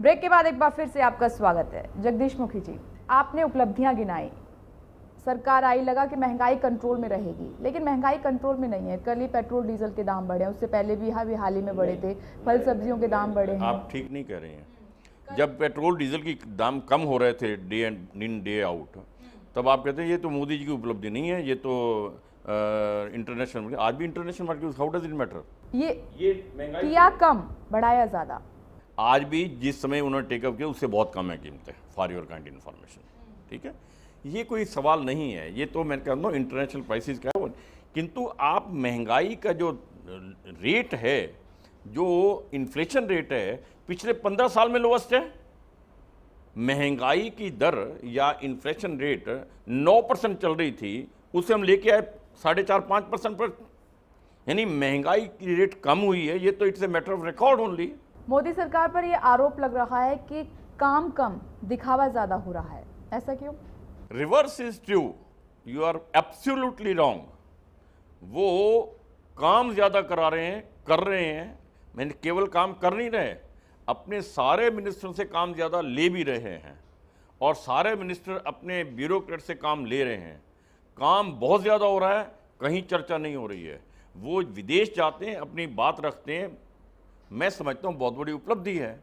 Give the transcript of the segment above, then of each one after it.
Break के बाद एक बार फिर से आपका स्वागत है। जगदीश मुखी जी, आपने उपलब्धियां गिनाई, सरकार आई, लगा कि महंगाई कंट्रोल में रहेगी, लेकिन महंगाई कंट्रोल में नहीं है। कल ही पेट्रोल डीजल के दाम बढ़े, उससे पहले भी हाल ही में बढ़े थे। फल सब्जियों के दाम बढ़े हैं। आप ठीक नहीं कह रहे हैं। जब पेट्रोल डीजल की दाम कम हो रहे थे डे इन डे आउट, तब आप कहते हैं ये तो मोदी जी की उपलब्धि नहीं है, ये तो इंटरनेशनल मार्केट। आज भी international market, how does it matter? ये किया कम, बढ़ाया ज्यादा। आज भी जिस समय उन्होंने टेकअप किया उससे बहुत कम है कीमतें, फॉर योर काइंड इन्फॉर्मेशन। ठीक है, ये कोई सवाल नहीं है, ये तो मैं कहता हूँ इंटरनेशनल प्राइसेस का है। किंतु आप महंगाई का जो रेट है, जो इन्फ्लेशन रेट है, पिछले 15 साल में लोवेस्ट है। महंगाई की दर या इन्फ्लेशन रेट 9% चल रही थी, उसे हम लेके आए 4.5-5% पर। यानी महंगाई की रेट कम हुई है, ये तो it's a matter of record only. Modi सरकार पर यह आरोप लग रहा है कि काम कम, दिखावा ज्यादा हो रहा है। ऐसा क्यों? Reverse is true, you are absolutely wrong. वो काम ज्यादा करा रहे हैं, कर रहे हैं। मैंने केवल काम कर नहीं रहे, अपने सारे मिनिस्टरों से काम ज्यादा ले भी रहे हैं, और सारे मिनिस्टर अपने ब्यूरोक्रेट से काम ले रहे हैं। काम बहुत ज्यादा हो रहा है, कहीं चर्चा नहीं हो रही है। वो विदेश जाते हैं, अपनी बात रखते हैं। मैं समझता हूँ बहुत बड़ी उपलब्धि है।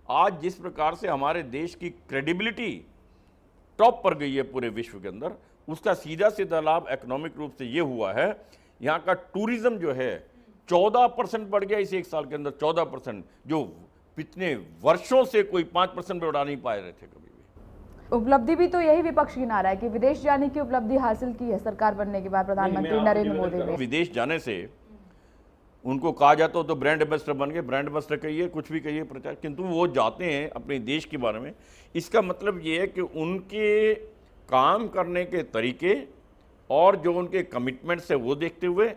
आज जिस प्रकार से हमारे देश की क्रेडिबिलिटी टॉप पर गई है पूरे विश्व के अंदर, उसका सीधा सीधा लाभ इकोनॉमिक रूप से ये हुआ है, यहाँ का टूरिज्म जो है 14% बढ़ गया इस एक साल के अंदर। 14%, जो पिछले वर्षों से कोई 5% बढ़ा नहीं पाए रहे थे कभी भी। उपलब्धि भी तो यही विपक्ष गिना रहा है कि विदेश जाने की उपलब्धि हासिल की है सरकार बनने के बाद प्रधानमंत्री नरेंद्र मोदी ने। विदेश जाने से उनको कहा जाता हो तो ब्रांड एम्बेसडर बन गए, ब्रांड एम्बेसडर कहिए, कुछ भी कहिए, प्रचार, किंतु वो जाते हैं अपने देश के बारे में। इसका मतलब ये है कि उनके काम करने के तरीके और जो उनके कमिटमेंट्स है वो देखते हुए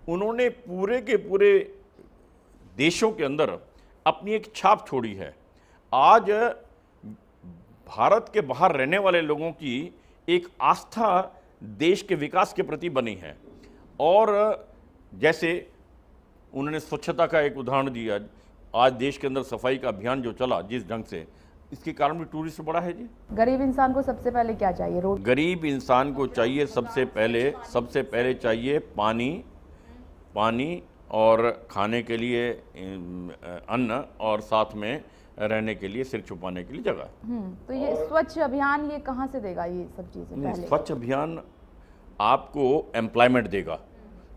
उन्होंने पूरे के पूरे देशों के अंदर अपनी एक छाप छोड़ी है। आज भारत के बाहर रहने वाले लोगों की एक आस्था देश के विकास के प्रति बनी है। और जैसे उन्होंने स्वच्छता का एक उदाहरण दिया, आज देश के अंदर सफाई का अभियान जो चला जिस ढंग से, इसके कारण भी टूरिस्ट बढ़ा है जी। गरीब इंसान को सबसे पहले क्या चाहिए? रोड। गरीब इंसान को चाहिए सबसे पहले चाहिए पानी और खाने के लिए अन्न, और साथ में रहने के लिए, सिर छुपाने के लिए जगह। तो ये स्वच्छ अभियान ये कहाँ से देगा ये सब चीजें? पहले स्वच्छ अभियान आपको एम्प्लॉयमेंट देगा।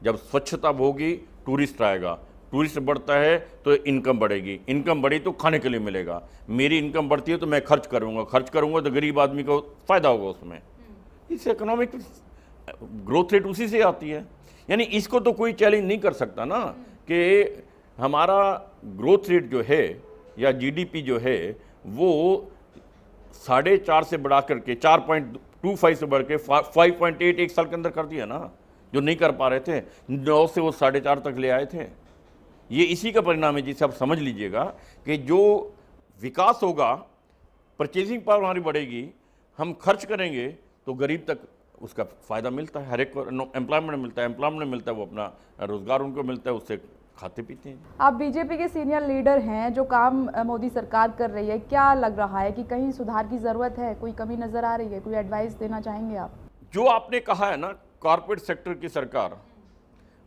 जब स्वच्छता होगी, टूरिस्ट आएगा, टूरिस्ट बढ़ता है तो इनकम बढ़ेगी, इनकम बढ़ी तो खाने के लिए मिलेगा। मेरी इनकम बढ़ती है तो मैं खर्च करूंगा तो गरीब आदमी को फायदा होगा उसमें। इस इकोनॉमिक ग्रोथ रेट उसी से आती है। यानी इसको तो कोई चैलेंज नहीं कर सकता ना कि हमारा ग्रोथ रेट जो है या जीडीपी जो है वो 4.5 से बढ़ा करके 4.25 से बढ़ के 5.8 एक साल के अंदर कर दिया ना, जो नहीं कर पा रहे थे। 9 से वो 4.5 तक ले आए थे। ये इसी का परिणाम है, जिसे आप समझ लीजिएगा कि जो विकास होगा, परचेजिंग पावर हमारी बढ़ेगी, हम खर्च करेंगे तो गरीब तक उसका फ़ायदा मिलता है। हर एक को एम्प्लॉयमेंट मिलता है, वो अपना रोज़गार उनको मिलता है, उससे खाते पीते हैं। आप बीजेपी के सीनियर लीडर हैं, जो काम मोदी सरकार कर रही है, क्या लग रहा है कि कहीं सुधार की ज़रूरत है? कोई कमी नज़र आ रही है? कोई एडवाइस देना चाहेंगे आप? जो आपने कहा है ना, कॉर्पोरेट सेक्टर की सरकार,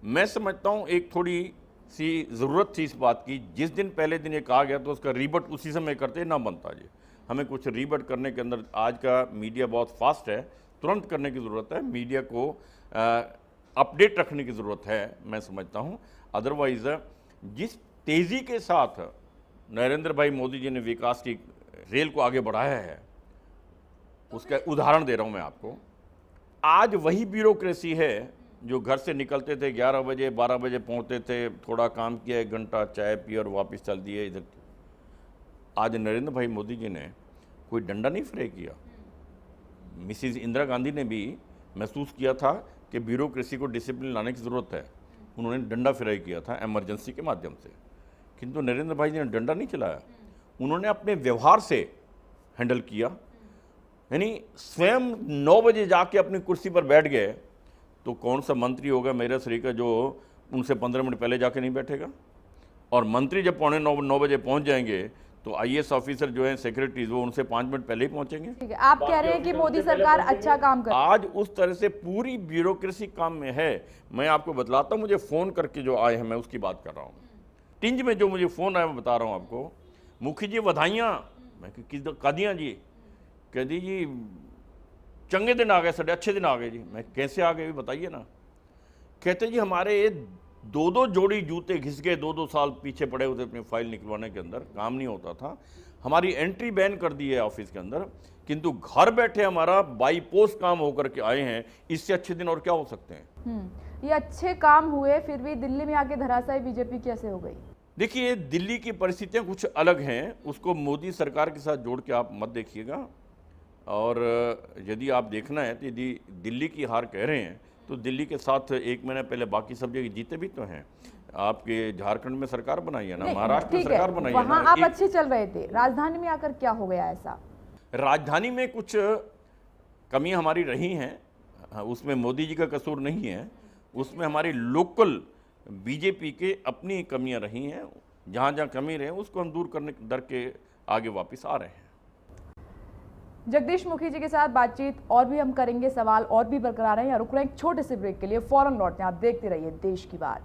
मैं समझता हूँ एक थोड़ी सी ज़रूरत थी इस बात की। जिस दिन पहले दिन ये कहा गया तो उसका रीबट उसी समय करते ना बनता जी। हमें कुछ रीबट करने के अंदर, आज का मीडिया बहुत फास्ट है, तुरंत करने की ज़रूरत है। मीडिया को अपडेट रखने की ज़रूरत है, मैं समझता हूँ। अदरवाइज़ जिस तेज़ी के साथ नरेंद्र भाई मोदी जी ने विकास की रेल को आगे बढ़ाया है, उसका उदाहरण दे रहा हूँ मैं आपको। आज वही ब्यूरोक्रेसी है जो घर से निकलते थे 11 बजे 12 बजे पहुंचते थे, थोड़ा काम किया, 1 घंटा चाय पी और वापस चल दिए इधर। आज नरेंद्र भाई मोदी जी ने कोई डंडा नहीं फ्राई किया। मिसिज इंदिरा गांधी ने भी महसूस किया था कि ब्यूरोक्रेसी को डिसिप्लिन लाने की ज़रूरत है, उन्होंने डंडा फ्राई किया था इमरजेंसी के माध्यम से। किंतु नरेंद्र भाई जी ने डंडा नहीं चलाया, उन्होंने अपने व्यवहार से हैंडल किया। यानी स्वयं 9 बजे जाके अपनी कुर्सी पर बैठ गए तो कौन सा मंत्री होगा मेरे शरीर का जो उनसे 15 मिनट पहले जाके नहीं बैठेगा? और मंत्री जब 8:45-9 बजे पहुंच जाएंगे तो आईएएस ऑफिसर जो है सेक्रेटरीज वो उनसे 5 मिनट पहले ही पहुंचेंगे। ठीक है, आप कह रहे हैं कि मोदी सरकार अच्छा काम कर आज उस तरह से पूरी ब्यूरोक्रेसी काम में है। मैं आपको बतलाता हूँ, मुझे फ़ोन करके जो आए हैं मैं उसकी बात कर रहा हूँ। टिंज में जो मुझे फ़ोन आया मैं बता रहा हूँ आपको, मुखी जी बधाइयाँ। मैं किस कादियाँ जी? कह दी जी चंगे दिन आ गए, साढ़े अच्छे दिन आ गए जी। मैं कैसे आ गए बताइए ना। कहते जी हमारे 2-2 जोड़ी जूते घिस गए, 2-2 साल पीछे पड़े होते अपनी फाइल निकलवाने के अंदर, काम नहीं होता था। हमारी एंट्री बैन कर दी है ऑफिस के अंदर, किंतु घर बैठे हमारा बाई पोस्ट काम होकर के आए हैं। इससे अच्छे दिन और क्या हो सकते हैं? ये अच्छे काम हुए, फिर भी दिल्ली में आके धराशायी बीजेपी कैसे हो गई? देखिए, दिल्ली की परिस्थितियां कुछ अलग हैं, उसको मोदी सरकार के साथ जोड़ के आप मत देखिएगा। और यदि आप देखना है तो यदि दिल्ली की हार कह रहे हैं तो दिल्ली के साथ 1 महीना पहले बाकी सब जगह जीते भी तो हैं। आपके झारखंड में सरकार बनाई है ना, महाराष्ट्र में सरकार बनाई है ना। वहाँ आप अच्छे चल रहे थे, राजधानी में आकर क्या हो गया ऐसा? राजधानी में कुछ कमियां हमारी रही हैं, उसमें मोदी जी का कसूर नहीं है, उसमें हमारी लोकल बीजेपी के अपनी कमियां रही हैं। जहां जहां कमी रहे उसको हम दूर करके आगे वापस आ रहे हैं। जगदीश मुखी जी के साथ बातचीत और भी हम करेंगे, सवाल और भी बरकरार हैं। या रुक रहे हैं एक छोटे से ब्रेक के लिए, फौरन लौटते हैं। आप देखते रहिए देश की बात।